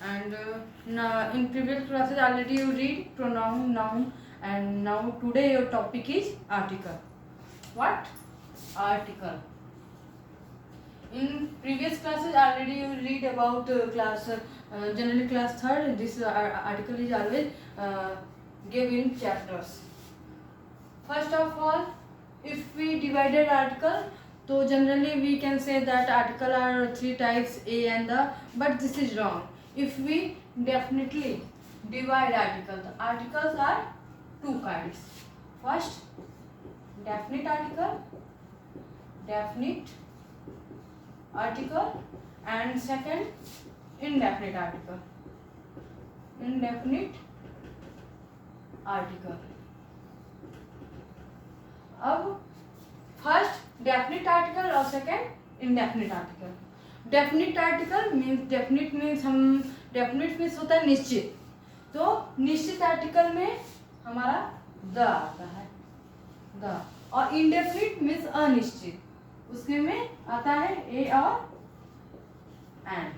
And now in previous classes already you read pronoun, noun, and now today your topic is article. What? Article. In previous classes already you read about generally class third. This article is always given in chapters. First of all, if we divided article, so generally we can say that article are three types, A and the, but this is wrong. If we definitely divide article, the articles are two kinds. First, definite article, and second, indefinite article. अब first definite article और second indefinite article. Definite article means definite means होता है निश्चित, तो निश्चित article में हमारा the आता है द, और इनडेफिनेट मीन्स अनिश्चित, उसके में आता है ए और एन।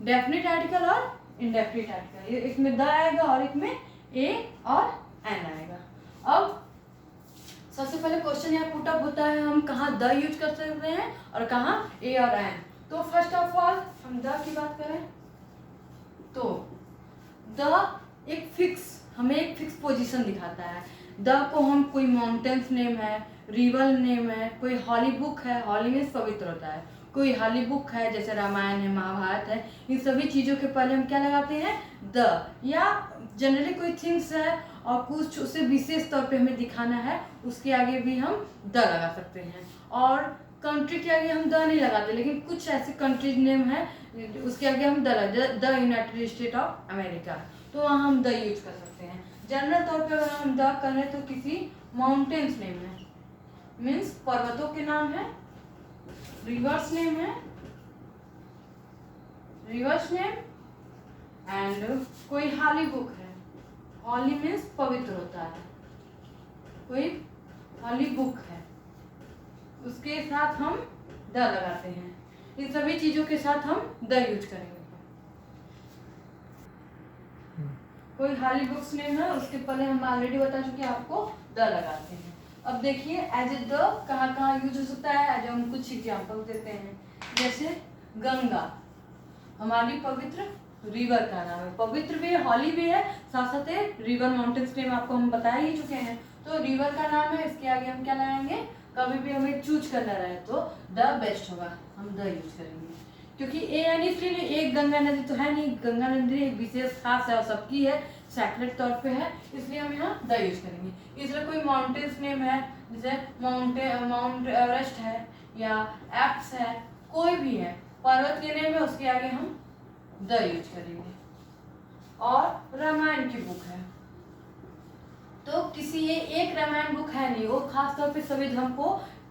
डेफिनेट आर्टिकल और इनडेफिनेट आर्टिकल, एक में द आएगा और एक में ए और एन आएगा। अब सबसे पहले क्वेश्चन यहाँ पुट अप होता है, हम कहाँ द यूज कर सकते हैं और कहाँ ए और एन। तो फर्स्ट ऑफ ऑल हम द की बात करें तो द हमें एक फिक्स पोजीशन दिखाता है। द को हम कोई माउंटेन्स नेम है, रिवर नेम है, कोई हॉली बुक है, हॉली मीन्स पवित्र होता है, कोई हॉली बुक है जैसे रामायण है, महाभारत है, इन सभी चीज़ों के पहले हम क्या लगाते हैं द, या जनरली कोई थिंग्स है और कुछ उसे विशेष तौर पे हमें दिखाना है, उसके आगे भी हम द लगा सकते हैं। और कंट्री के आगे हम द नहीं लगाते, लेकिन कुछ ऐसे कंट्रीज नेम है उसके आगे हम the United state of America, तो वहाँ हम द यूज कर सकते हैं। जनरल तौर पे अगर हम द करें तो किसी माउंटेन्स नेम है, मीन्स पर्वतों के नाम है, रिवर्स नेम एंड कोई हॉली बुक है, हॉली मीन्स पवित्र होता है, कोई हॉली बुक है, उसके साथ हम द लगाते हैं। इन सभी चीजों के साथ हम द यूज करेंगे। कोई हॉली बुक्स नेम है, उसके पहले हम ऑलरेडी बता चुके हैं आपको द लगाते हैं। अब देखिए एज ए द कहाँ कहाँ यूज हो सकता है, एज हम कुछ एग्जाम्पल देते हैं। जैसे गंगा हमारी पवित्र रिवर का नाम है, पवित्र भी है, हॉली भी है, साथ साथ रिवर माउंटेन्स नेम आपको हम बता ही चुके हैं। तो रिवर का नाम है, इसके आगे हम क्या लगाएंगे, कभी भी हमें चूज करना रहे तो द बेस्ट होगा, हम द यूज करेंगे। क्योंकि ए एन इसलिए एक गंगा नदी तो है नहीं, गंगा नदी एक विशेष खास है और सबकी है, सैक्रेड तौर पे है, इसलिए हम यहाँ द यूज करेंगे। इसलिए कोई माउंटेन्स नेम है जैसे माउंट एवरेस्ट है या एप्स है, कोई भी है पर्वत के नेम है, उसके आगे हम द यूज करेंगे। और रामायण की बुक है तो किसी ये एक रामायण बुक है नहीं, वो खास तौर पे सभी धर्म को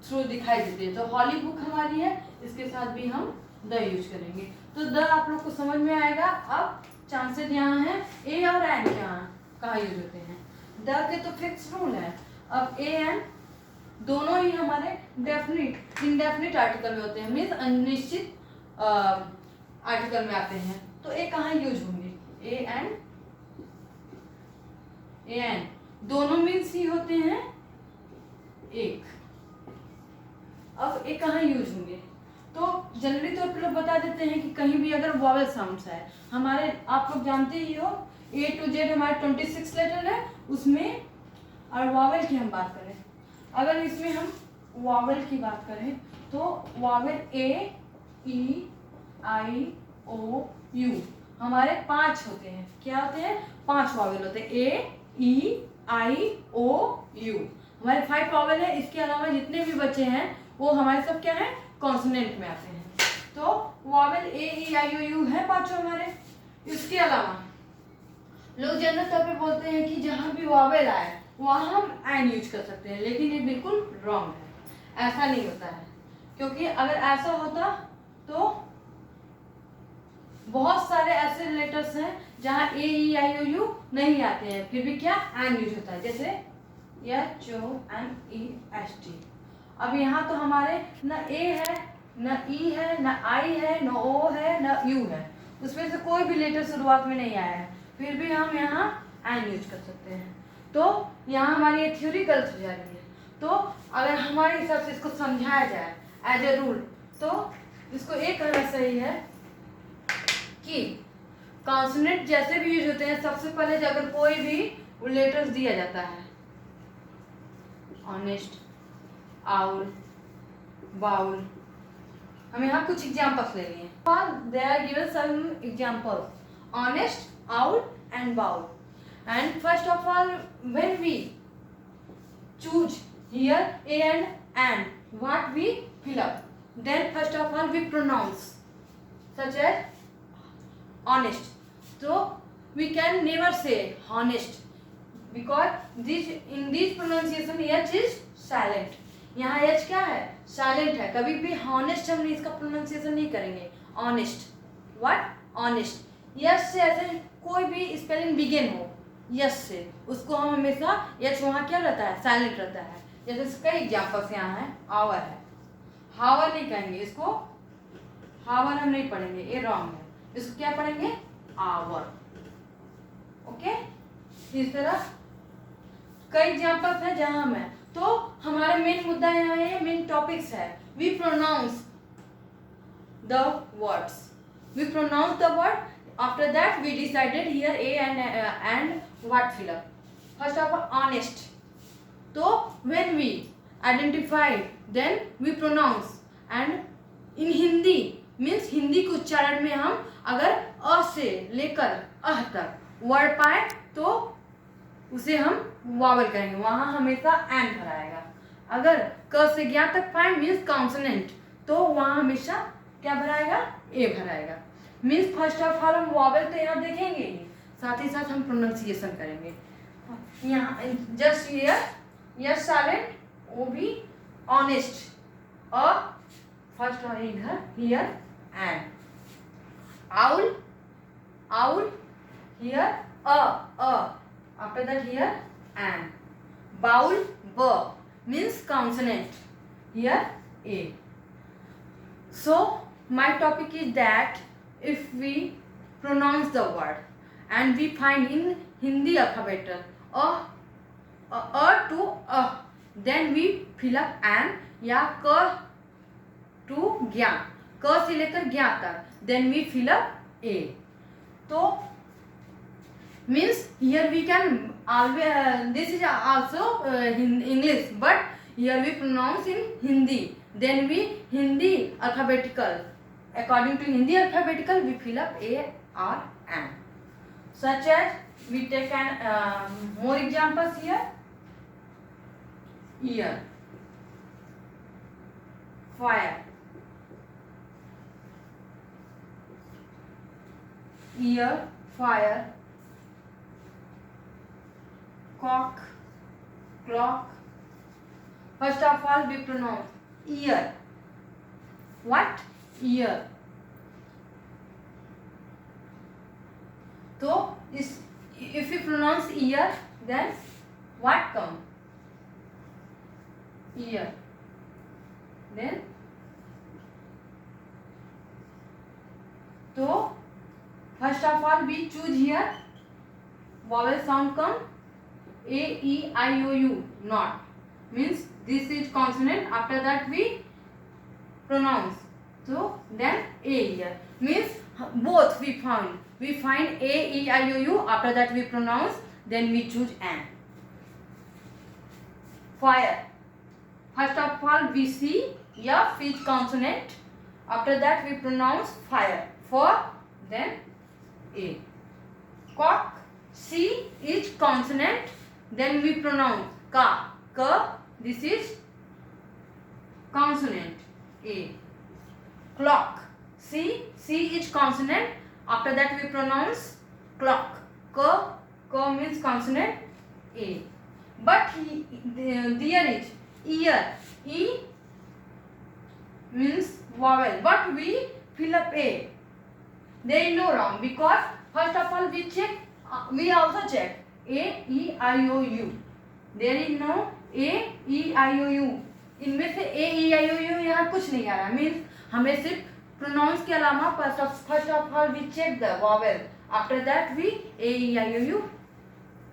थ्रू दिखाई देते हैं, तो हॉली बुक हमारी है, इसके साथ भी हम द यूज करेंगे। तो द आप लोग को समझ में आएगा। अब चांसेस यहाँ है ए और एन कहाँ यूज होते हैं। द के तो फिक्स रूल है। अब ए एन दोनों ही हमारे डेफिनिट इनडेफिनिट आर्टिकल में होते हैं, मीन्स अनिश्चित आर्टिकल में आते हैं। तो ए कहाँ यूज होंगे, ए एन दोनों मीन्स ही होते हैं एक। अब ए कहाँ यूज होंगे, तो जनरली तौर पर लोग बता देते हैं कि कहीं भी अगर वॉवेल साउंड्स है हमारे, आप लोग जानते ही हो ए टू जेड हमारे 26 लेटर है उसमें, और वॉवेल की हम बात करें, अगर इसमें हम वॉवेल की बात करें तो vowel A E I O you हमारे 5 होते हैं। क्या होते हैं, 5 वॉवेल होते हैं, ए ई आई ओ यू हमारे 5 वॉवेल है। इसके अलावा जितने भी बचे हैं वो हमारे सब क्या है, कॉन्सोनेंट में आते हैं। तो vowel A E I O you है 5 हमारे। इसके अलावा लोग जनरल तौर पे बोलते हैं कि जहाँ भी वॉवेल आए वहाँ हम एन यूज कर सकते हैं, लेकिन ये बिल्कुल रॉन्ग है, ऐसा नहीं होता है। क्योंकि अगर ऐसा होता तो बहुत सारे ऐसे लेटर्स हैं जहाँ ए ई आई ओ यू नहीं आते हैं, फिर भी क्या एन यूज होता है, जैसे H O N E S T. अब यहाँ तो हमारे न ए है, न ई है, न आई है, न ओ है, न यू है, उसमें से कोई भी लेटर शुरुआत में नहीं आया है, फिर भी हम यहाँ एन यूज कर सकते हैं। तो यहाँ हमारी ये थ्योरी गलत हो जा रही है। तो अगर हमारे हिसाब से इसको समझाया जाए एज ए रूल, तो इसको एक कहना सही है कि कॉन्सोनेंट जैसे भी यूज होते हैं, सबसे पहले अगर कोई भी लेटर्स दिया जाता है, ऑनेस्ट, आउल, बाउल, हम यहाँ कुछ एग्जाम्पल्स ले लिए हैं। There are given some examples, honest, owl and bowl. And first of all, when we choose here a and, what we fill up? Then first of all we pronounce, such as honest. So we can never say honest because in this pronunciation h is silent. यहाँ h क्या है? Silent है। कभी भी honest हम इसका pronunciation नहीं करेंगे, ऑनेस्ट। व्हाट? ऑनेस्ट। यस से ऐसे कोई भी स्पेलिंग बिगिन हो यस से, उसको हम हमेशा यस वहाँ क्या रहता है? साइलेंट रहता है। जैसे कई एग्जाम्पल्स यहाँ है, आवर है, हावर नहीं कहेंगे इसको, हावर हम नहीं पढ़ेंगे, ये रॉन्ग है, इसको क्या पढ़ेंगे? आवर। ओके, इस तरह कई एग्जाम्पल्स है जहाँ हम है। तो हमारा मेन मुद्दा यहाँ है, मेन टॉपिक्स है, we pronounce the words, we pronounce the word, after that we decided here A and what fill up. First of all honest, तो when we identify then we pronounce, and in Hindi means Hindi के उच्चारण में हम अगर अ से लेकर अह तक word पाए तो उसे हम वावल करेंगे, वहां हमेशा एन भराएगा। अगर क से ज्ञा तक पाए मीन्स कॉन्सोनेंट, तो वहां हमेशा क्या भराएगा? ए भराएगा। मीन्स फर्स्ट ऑफ ऑल हम वावल तो यहाँ देखेंगे ही, साथ ही साथ हम प्रोनाउंसिएशन करेंगे। यहाँ जस्ट यस साइलेंट, वो भी ऑनेस्ट, अ फर्स्ट और इधर here an, owl, owl here a after that here and, bowl, b means consonant, here a. So my topic is that if we pronounce the word and we find in Hindi alphabet a to a, then we fill up an, या क to ज्ञा, क से लेकर ज्ञा तक, then we fill up a. तो means here we can always, this is also in English, but here we pronounce in Hindi, then we Hindi alphabetical, according to Hindi alphabetical we fill up a or an, such as we take an more examples here, ear, fire, ear, fire, cock, clock. First of all we pronounce ear. What? Ear. So if we pronounce ear, then what come? Ear. Then so first of all we choose here vowel sound come a, e, I, o, u, not, means this is consonant, after that we pronounce, so then a here, means both we find a, e, I, o, u, after that we pronounce, then we choose an. Fire, first of all we see f is consonant, after that we pronounce fire, for, then a. Cock, c is consonant, then we pronounce ka, this is consonant, a. Clock, c is consonant, after that we pronounce clock, ka means consonant, a. But there is ear, e means vowel, but we fill up a. There is no wrong, because first of all we also check a, e, I, o, u. There is no a, e, I, o, u. इनमें से a, e, I, o, u यहाँ कुछ नहीं आ रहा, means हमें सिर्फ pronounce के अलावा first of all we check the vowel, after that we A E I O U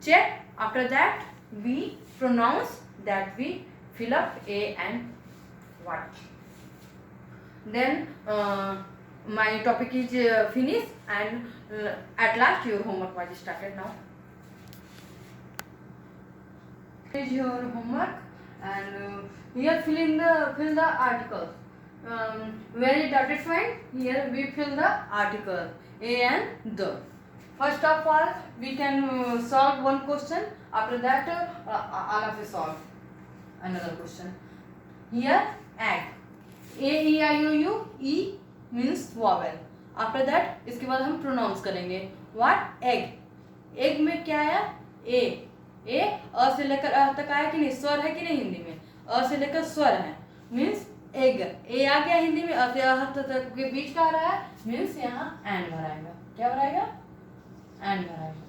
check, after that we pronounce, that we fill up a and what. Then my topic is finished, and at last your homework was started. Now is your homework, and here fill the articles. Where is dotted line? Here we fill the article a and the. First of all, we can solve one question. After that, all of you solve another question. Here, egg. A E I O U. E means vowel. After that, इसके बाद हम pronounce करेंगे. What? Egg. Egg में क्या आया? A. A अ से लेकर अ तक आया कि नहीं? स्वर है कि नहीं हिंदी में? अ से लेकर स्वर है. Means egg. A आ गया हिंदी में. अ से अ तक के बीच का आ रहा है. Means यहाँ and भराएगा. क्या भराएगा? एंड भराएगा.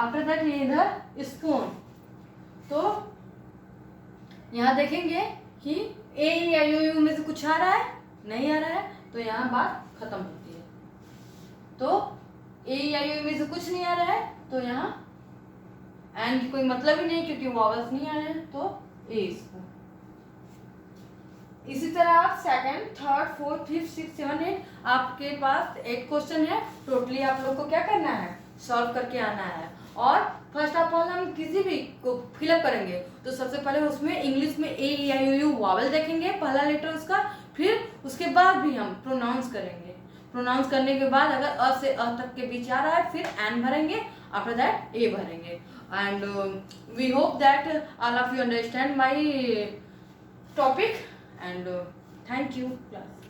आफ्टर दैट ये इधर स्पून, तो यहाँ देखेंगे कि ए ई आई ओ यू में से कुछ आ रहा है, नहीं आ रहा है, तो यहाँ बात खत्म होती है. तो ए ई आई ओ यू में से कुछ नहीं आ रहा है, तो यहाँ एंड की कोई मतलब ही नहीं, क्योंकि वॉवल्स नहीं आ रहे हैं, तो ए स्पून. इसी तरह आप second, third, fourth, fifth, six, seven, 8 आपके पास 8 क्वेश्चन है. टोटली आप लोग को क्या करना है? सॉल्व करके आना है. और फर्स्ट ऑफ ऑल हम किसी भी को फिलअप करेंगे तो सबसे पहले उसमें इंग्लिश में ए E I O you vowel देखेंगे, पहला लेटर उसका, फिर उसके बाद भी हम प्रोनाउंस करेंगे. प्रोनाउंस करने के बाद अगर अ से अ तक के बीच आ रहा है, फिर एन भरेंगे, आफ्टर दैट ए भरेंगे. And we hope that all of you understand my topic, and thank you class.